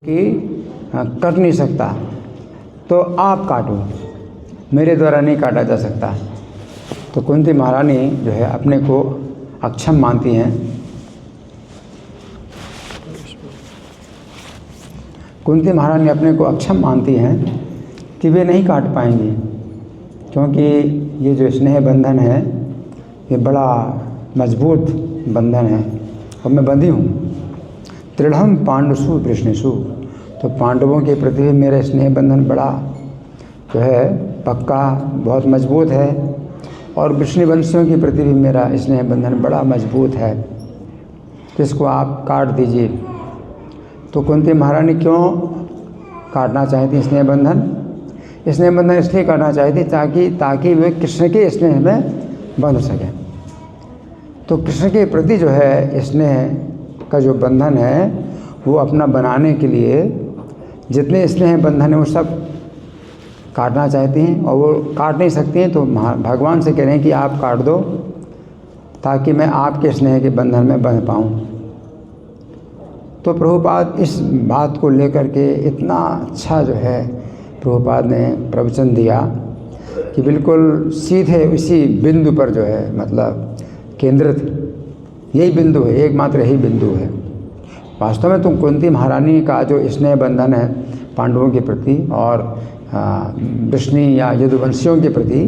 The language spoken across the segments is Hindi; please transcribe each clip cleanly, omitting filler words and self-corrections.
कि कट नहीं सकता तो आप काटो, मेरे द्वारा नहीं काटा जा सकता। तो कुंती महारानी जो है अपने को अक्षम मानती हैं। कुंती महारानी अपने को अक्षम मानती हैं कि वे नहीं काट पाएंगी, क्योंकि ये जो स्नेह बंधन है ये बड़ा मजबूत बंधन है और मैं बंधी हूँ। दृढ़म पांडुषु कृष्णेषु, तो पांडवों के प्रति भी मेरा स्नेह बंधन बड़ा जो है पक्का, बहुत मजबूत है, और विष्णुवंशियों के प्रति भी मेरा स्नेह बंधन बड़ा मजबूत है, तो इसको आप काट दीजिए। तो कुंती महारानी क्यों काटना चाहती स्नेह बंधन? स्नेह बंधन इसलिए काटना चाहती ताकि वे कृष्ण के स्नेह में बंध सकें। तो कृष्ण के प्रति जो है स्नेह का जो बंधन है वो अपना बनाने के लिए जितने स्नेह बंधन है वो सब काटना चाहती हैं, और वो काट नहीं सकती हैं, तो भगवान से कह रहे हैं कि आप काट दो ताकि मैं आपके स्नेह के बंधन में बंध पाऊँ। तो प्रभुपाद इस बात को लेकर के इतना अच्छा जो है प्रभुपाद ने प्रवचन दिया कि बिल्कुल सीधे इसी बिंदु पर जो है मतलब केंद्रित यही बिंदु है, एकमात्र यही बिंदु है। वास्तव में तुम कुंती महारानी का जो स्नेह बंधन है पांडवों के प्रति और वृष्णि या यदुवंशियों के प्रति,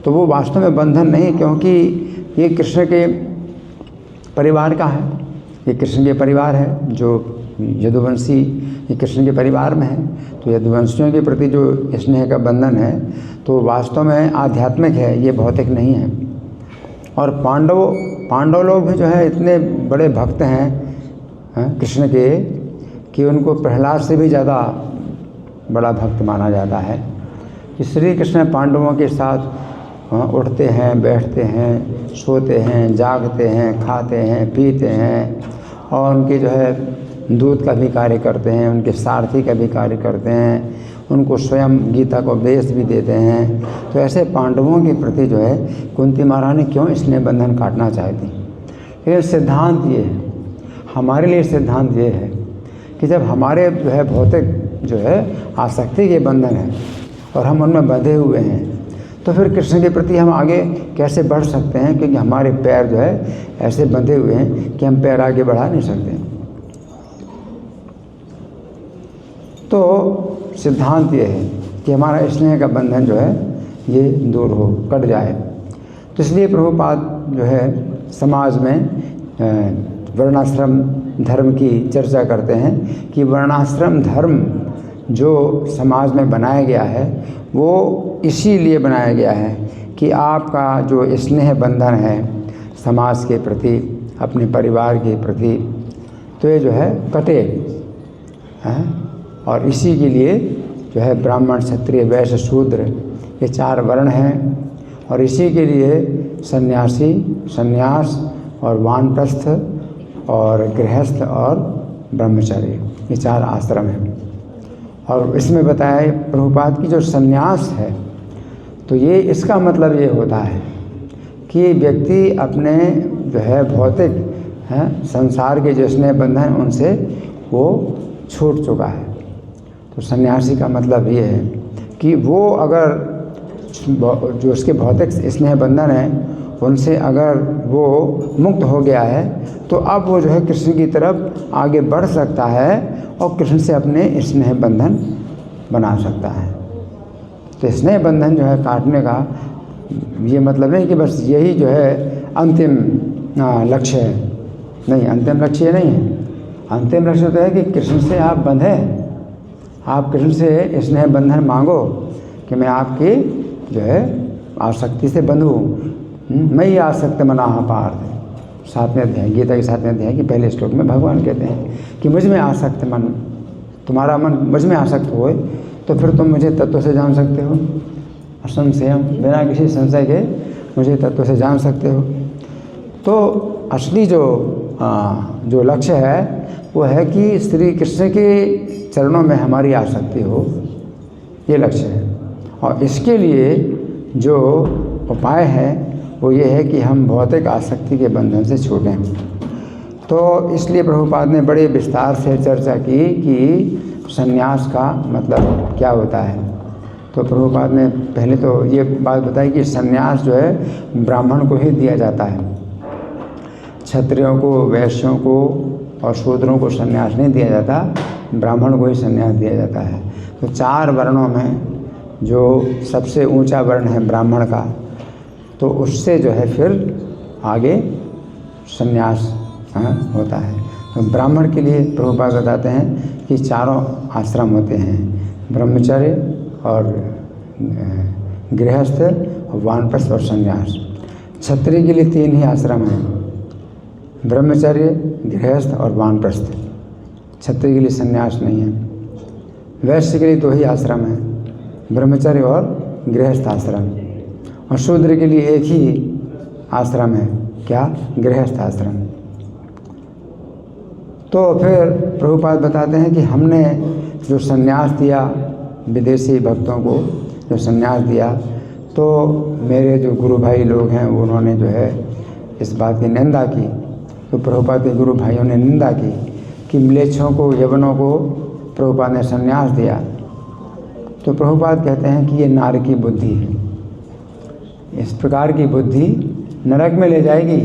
तो वो वास्तव में बंधन नहीं, क्योंकि ये कृष्ण के परिवार का है, ये कृष्ण के परिवार है। जो यदुवंशी ये कृष्ण के परिवार में है, तो यदुवंशियों के प्रति जो स्नेह का बंधन है तो वास्तव में आध्यात्मिक है, ये भौतिक नहीं है। और पांडव लोग भी जो है इतने बड़े भक्त हैं कृष्ण के कि उनको प्रहलाद से भी ज़्यादा बड़ा भक्त माना जाता है। कि श्री कृष्ण पांडवों के साथ उठते हैं, बैठते हैं, सोते हैं, जागते हैं, खाते हैं, पीते हैं, और उनके जो है दूत का भी कार्य करते हैं, उनके सारथी का भी कार्य करते हैं, उनको स्वयं गीता को उपदेश भी देते हैं। तो ऐसे पांडवों के प्रति जो है कुंती महारानी क्यों स्नेह बंधन काटना चाहती? लेकिन सिद्धांत ये है, हमारे लिए सिद्धांत ये है कि जब हमारे जो है भौतिक जो है आसक्ति के बंधन है और हम उनमें बंधे हुए हैं, तो फिर कृष्ण के प्रति हम आगे कैसे बढ़ सकते हैं? क्योंकि हमारे पैर जो है ऐसे बंधे हुए हैं कि हम पैर आगे बढ़ा नहीं सकते। तो सिद्धांत ये है कि हमारा स्नेह का बंधन जो है ये दूर हो, कट जाए। तो इसलिए प्रभुपाद जो है समाज में वर्णाश्रम धर्म की चर्चा करते हैं कि वर्णाश्रम धर्म जो समाज में बनाया गया है वो इसीलिए बनाया गया है कि आपका जो स्नेह बंधन है समाज के प्रति, अपने परिवार के प्रति, तो ये जो है कटे हैं। और इसी के लिए जो है ब्राह्मण, क्षत्रिय, वैश्य, शूद्र ये 4 वर्ण हैं, और इसी के लिए सन्यासी, सन्यास और वानप्रस्थ और गृहस्थ और ब्रह्मचारी ये 4 आश्रम हैं। और इसमें बताया है प्रभुपाद की जो सन्यास है, तो ये इसका मतलब ये होता है कि व्यक्ति अपने जो है भौतिक संसार के जो स्नेह बंधन उनसे वो छूट चुका है। तो सन्यासी का मतलब ये है कि वो अगर जो उसके भौतिक स्नेह बंधन है उनसे अगर वो मुक्त हो गया है तो अब वो जो है कृष्ण की तरफ आगे बढ़ सकता है और कृष्ण से अपने स्नेह बंधन बना सकता है। तो स्नेह बंधन जो है काटने का ये मतलब नहीं कि बस यही जो है अंतिम लक्ष्य है, नहीं, अंतिम लक्ष्य नहीं है। अंतिम लक्ष्य तो है कि कृष्ण से आप बंधे, आप कृष्ण से स्नेह बंधन मांगो कि मैं आपकी जो है आसक्ति से बंधूँ। मैं ही आसक्त मना पार्थ, 7वें अध्याय, गीता के 7वें अध्याय के पहले श्लोक में भगवान कहते हैं कि मुझ में आसक्त मन, तुम्हारा मन मुझ में आसक्त होए तो फिर तुम मुझे तत्व से जान सकते हो, असंशयम, बिना किसी संशय के मुझे तत्व से जान सकते हो। तो असली जो लक्ष्य है वो है कि श्री कृष्ण के चरणों में हमारी आसक्ति हो, ये लक्ष्य है। और इसके लिए जो उपाय है वो ये है कि हम भौतिक आसक्ति के बंधन से छूटें। तो इसलिए प्रभुपाद ने बड़े विस्तार से चर्चा की कि सन्यास का मतलब क्या होता है। तो प्रभुपाद ने पहले तो ये बात बताई कि सन्यास जो है ब्राह्मण को ही दिया जाता है, क्षत्रियों को, वैश्यों को और शूद्रों को सन्यास नहीं दिया जाता, ब्राह्मण को ही सन्यास दिया जाता है। तो 4 वर्णों में जो सबसे ऊंचा वर्ण है ब्राह्मण का, तो उससे जो है फिर आगे सन्यास होता है। तो ब्राह्मण के लिए प्रभुपाद बताते हैं कि 4 आश्रम होते हैं, ब्रह्मचर्य और गृहस्थ, वानप्रस्थ और सन्यास। क्षत्रिय के लिए 3 ही आश्रम हैं, ब्रह्मचर्य, गृहस्थ और वानप्रस्थ। क्षत्रिय के लिए सन्यास नहीं है। वैश्य के लिए 2 ही आश्रम हैं, ब्रह्मचर्य और गृहस्थ आश्रम। और शूद्र के लिए 1 ही आश्रम है, क्या? गृहस्थ आश्रम। तो फिर प्रभुपाद बताते हैं कि हमने जो सन्यास दिया विदेशी भक्तों को, जो सन्यास दिया, तो मेरे जो गुरु भाई लोग हैं उन्होंने जो है इस बात की निंदा की। तो प्रभुपाद के गुरु भाइयों ने निंदा की कि म्लेच्छों को, यवनों को प्रभुपाद ने सन्यास दिया। तो प्रभुपाद कहते हैं कि ये नार की बुद्धि है, इस प्रकार की बुद्धि नरक में ले जाएगी।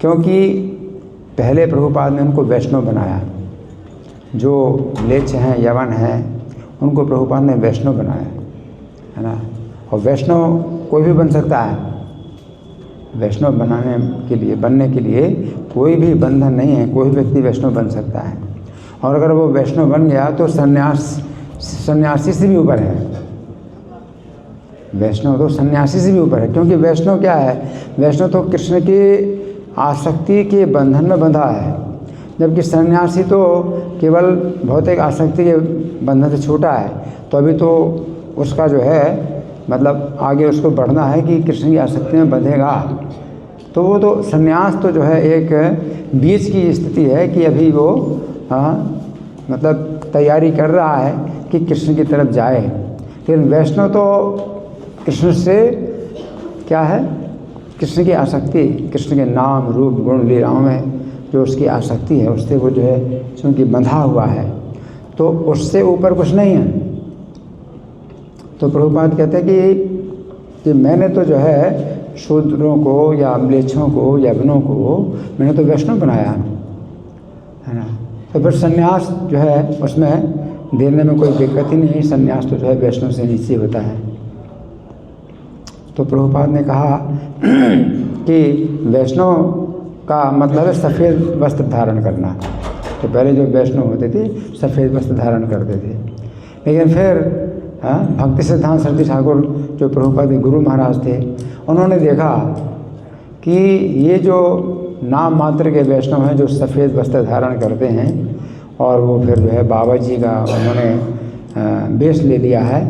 क्योंकि पहले प्रभुपाद ने उनको वैष्णव बनाया, जो म्लेच्छ हैं, यवन हैं, उनको प्रभुपाद ने वैष्णव बनाया, है ना। और वैष्णव कोई भी बन सकता है, वैष्णव बनने के लिए कोई भी बंधन नहीं है, कोई भी व्यक्ति वैष्णव बन सकता है। और अगर वो वैष्णव बन गया तो सन्यासी से भी ऊपर है, वैष्णव तो सन्यासी से भी ऊपर है। क्योंकि वैष्णव क्या है? वैष्णव तो कृष्ण की आसक्ति के बंधन में बंधा है, जबकि सन्यासी तो केवल भौतिक आसक्ति के बंधन से छूटा है। तो अभी तो उसका जो है मतलब आगे उसको बढ़ना है कि कृष्ण की आसक्ति में बंधेगा। तो वो तो सन्यास तो जो है एक बीच की स्थिति है कि अभी वो मतलब तैयारी कर रहा है कि कृष्ण की तरफ जाए। लेकिन वैष्णव तो कृष्ण से क्या है? कृष्ण की आसक्ति, कृष्ण के नाम, रूप, गुण, लीलाओं में जो उसकी आसक्ति है, उससे वो जो है चूँकि बंधा हुआ है, तो उससे ऊपर कुछ नहीं है। तो प्रभुपाद कहते हैं कि मैंने तो जो है शूद्रों को या म्लेच्छों को, यवनों को मैंने तो वैष्णव बनाया, है ना। तो फिर सन्यास जो है उसमें देने में कोई दिक्कत ही नहीं, सन्यास तो जो है वैष्णव से नीचे होता है। तो प्रभुपाद ने कहा कि वैष्णव का मतलब है सफ़ेद वस्त्र धारण करना। तो पहले जो वैष्णव होते थे सफ़ेद वस्त्र धारण करते थे, लेकिन फिर भक्ति सिद्धांत सरस्वती ठाकुर जो प्रभुपाद के गुरु महाराज थे, उन्होंने देखा कि ये जो नाम मात्र के वैष्णव हैं जो सफ़ेद वस्त्र धारण करते हैं और वो फिर जो है बाबा जी का उन्होंने वेश ले लिया है,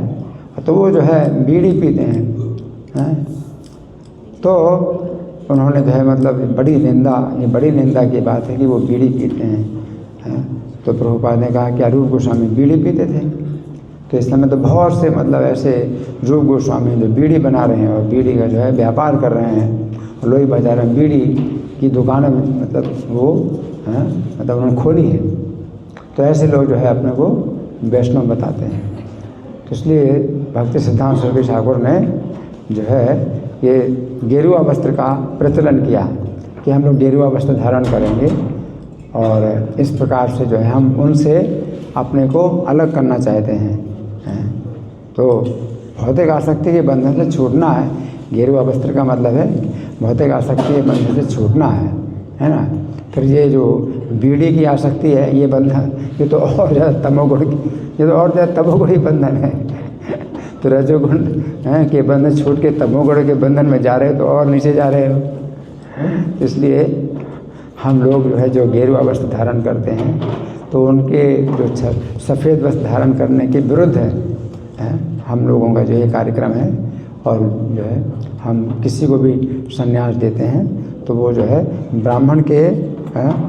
तो वो जो है बीड़ी पीते हैं। तो उन्होंने जो है मतलब ये बड़ी निंदा की बात है कि वो बीड़ी पीते हैं। तो प्रभुपाद ने कहा क्या रूप गोस्वामी बीड़ी पीते थे? तो इस समय तो बहुत से मतलब ऐसे रूप गोस्वामी जो बीड़ी बना रहे हैं और बीड़ी का जो है व्यापार कर रहे हैं, लोई बाजार में बीड़ी की दुकानें मतलब वो मतलब उन्होंने खोली है। तो ऐसे लोग जो है अपने को वैष्णव बताते हैं। तो इसलिए भक्ति सिद्धांत सरस्वती ठाकुर ने जो है ये गेरुआ वस्त्र का प्रचलन किया कि हम लोग गेरुआ वस्त्र धारण करेंगे और इस प्रकार से जो है हम उनसे अपने को अलग करना चाहते हैं। तो भौतिक आसक्ति के बंधन से छूटना है। गेरुआ वस्त्र का मतलब है भौतिक आसक्ति के बंधन से छूटना है ना। फिर ये जो बीड़ी की आसक्ति है, ये बंधन, ये तो और ज़्यादा तमोगुण की, ये तो और ज़्यादा तमोगुणी बंधन है। तो रजोगुण के बंधन छूट के तमोगुण के बंधन में जा रहे हो तो और नीचे जा रहे हो। इसलिए हम लोग जो है जो गेरुआ वस्त्र धारण करते हैं तो उनके जो सफ़ेद वस्त्र धारण करने के विरुद्ध है हम लोगों का जो ये कार्यक्रम है। और जो है हम किसी को भी संन्यास देते हैं तो वो जो है ब्राह्मण के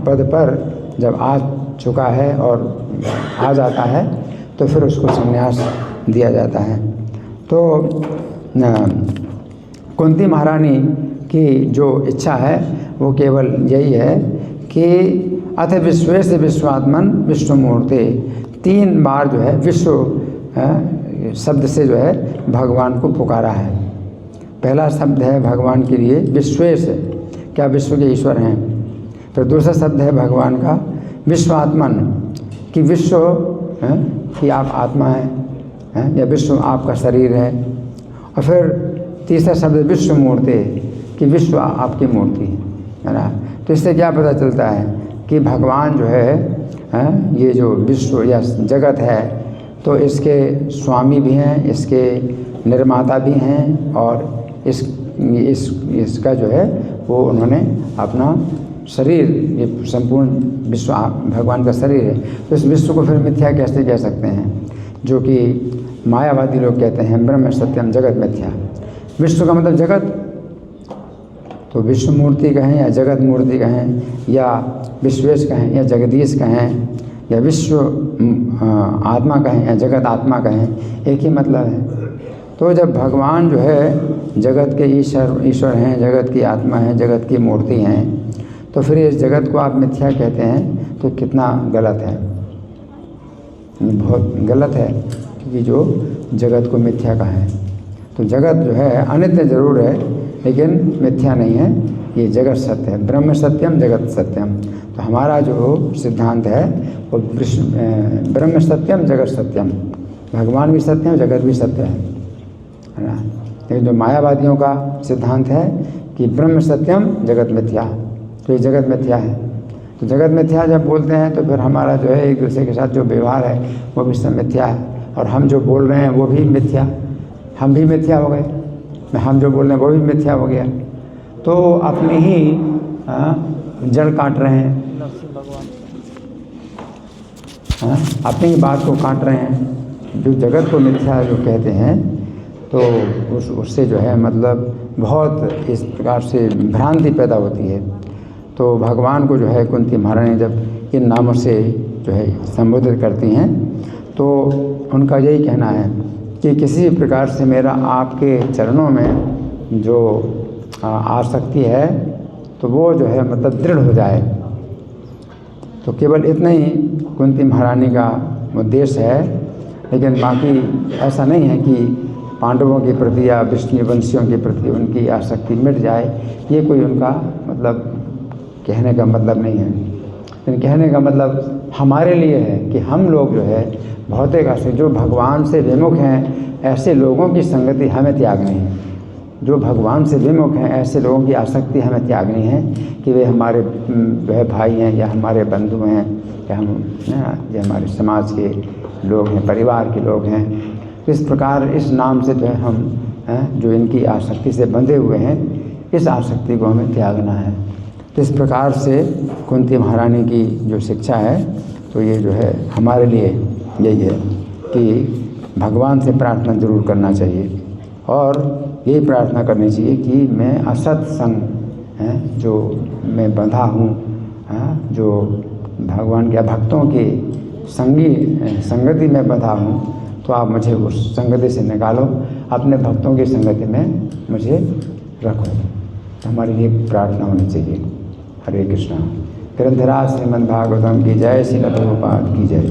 पद पर जब आ चुका है और आ जाता है तो फिर उसको संन्यास दिया जाता है। तो कुंती महारानी की जो इच्छा है वो केवल यही है कि अथ विश्वेश विश्वात्मन विश्वमूर्ते, 3 बार जो है विश्व शब्द से जो है भगवान को पुकारा है। पहला शब्द है भगवान के लिए विश्वेश, क्या विश्व के ईश्वर हैं। फिर दूसरा शब्द है भगवान का विश्वात्मन, कि विश्व कि आप आत्मा हैं, या विश्व आपका शरीर है। और फिर तीसरा शब्द विश्व मूर्ति, कि विश्व आपकी मूर्ति है ना। तो इससे क्या पता चलता है कि भगवान जो है ये जो विश्व या जगत है तो इसके स्वामी भी हैं, इसके निर्माता भी हैं, और इसका जो है वो उन्होंने अपना शरीर, ये संपूर्ण विश्व भगवान का शरीर है। तो इस विश्व को फिर मिथ्या कैसे कह सकते हैं, जो कि मायावादी लोग कहते हैं ब्रह्म सत्यम जगत मिथ्या। विश्व का मतलब जगत, तो विश्व मूर्ति कहें या जगत मूर्ति कहें या विश्वेश कहें या जगदीश कहें या विश्व आत्मा कहें या जगत आत्मा कहें, एक ही मतलब है। तो जब भगवान जो है जगत के ईश्वर हैं, जगत की आत्मा है, जगत की मूर्ति हैं, तो फिर इस जगत को आप मिथ्या कहते हैं तो कितना गलत है, बहुत गलत है। क्योंकि जो जगत को मिथ्या कहें, तो जगत जो है अनित्य जरूर है लेकिन मिथ्या नहीं है, ये जगत सत्य है। ब्रह्म सत्यम जगत सत्यम। तो हमारा जो सिद्धांत है वो ब्रह्म सत्यम जगत सत्यम, भगवान भी सत्य है, जगत भी सत्य है ना। लेकिन जो मायावादियों का सिद्धांत है कि ब्रह्म सत्यम जगत मिथ्या, तो ये जगत मिथ्या है। तो जगत मिथ्या जब बोलते हैं तो फिर हमारा जो है एक दूसरे के साथ जो व्यवहार है वो भी सब मिथ्या है, और हम जो बोल रहे हैं वो भी मिथ्या, हम भी मिथ्या हो गए, हम जो बोल रहे हैं वो भी मिथ्या हो गया। तो अपनी ही जड़ काट रहे हैं, अपनी ही बात को काट रहे हैं। जो जगत को मिथ्या जो कहते हैं तो उससे जो है मतलब बहुत इस प्रकार से भ्रांति पैदा होती है। तो भगवान को जो है कुंती महारानी जब इन नामों से जो है संबोधित करती हैं तो उनका यही कहना है कि किसी प्रकार से मेरा आपके चरणों में जो आसक्ति है तो वो जो है मतलब दृढ़ हो जाए। तो केवल इतना ही कुंती महारानी का उद्देश्य है, लेकिन बाकी ऐसा नहीं है कि पांडवों के प्रति या विष्णुवंशियों के प्रति उनकी आसक्ति मिट जाए, ये कोई उनका मतलब कहने का मतलब नहीं है। लेकिन कहने का मतलब हमारे लिए है कि हम लोग जो है भौतिक आसक्ति, जो भगवान से विमुख हैं ऐसे लोगों की संगति हमें त्यागनी है। जो भगवान से विमुख हैं ऐसे लोगों की आसक्ति हमें त्यागनी है कि वे हमारे जो है भाई हैं या हमारे बंधु हैं या हम या हमारे समाज के लोग हैं, परिवार के लोग हैं। तो इस प्रकार इस नाम से जो है हम जो इनकी आसक्ति से बंधे हुए हैं, इस आसक्ति को हमें त्यागना है। तो इस प्रकार से कुंती महारानी की जो शिक्षा है तो ये जो है हमारे लिए यही है कि भगवान से प्रार्थना जरूर करना चाहिए, और यही प्रार्थना करनी चाहिए कि मैं असत संग जो मैं बंधा हूँ, जो भगवान के भक्तों के संगति में बंधा हूँ, तो आप मुझे उस संगति से निकालो, अपने भक्तों की संगति में मुझे रखो। तो हमारी ये प्रार्थना होनी चाहिए। हरे कृष्णा। ग्रंथराज श्रीमद् भागवतम की जय, श्री प्रभुपाद की जय।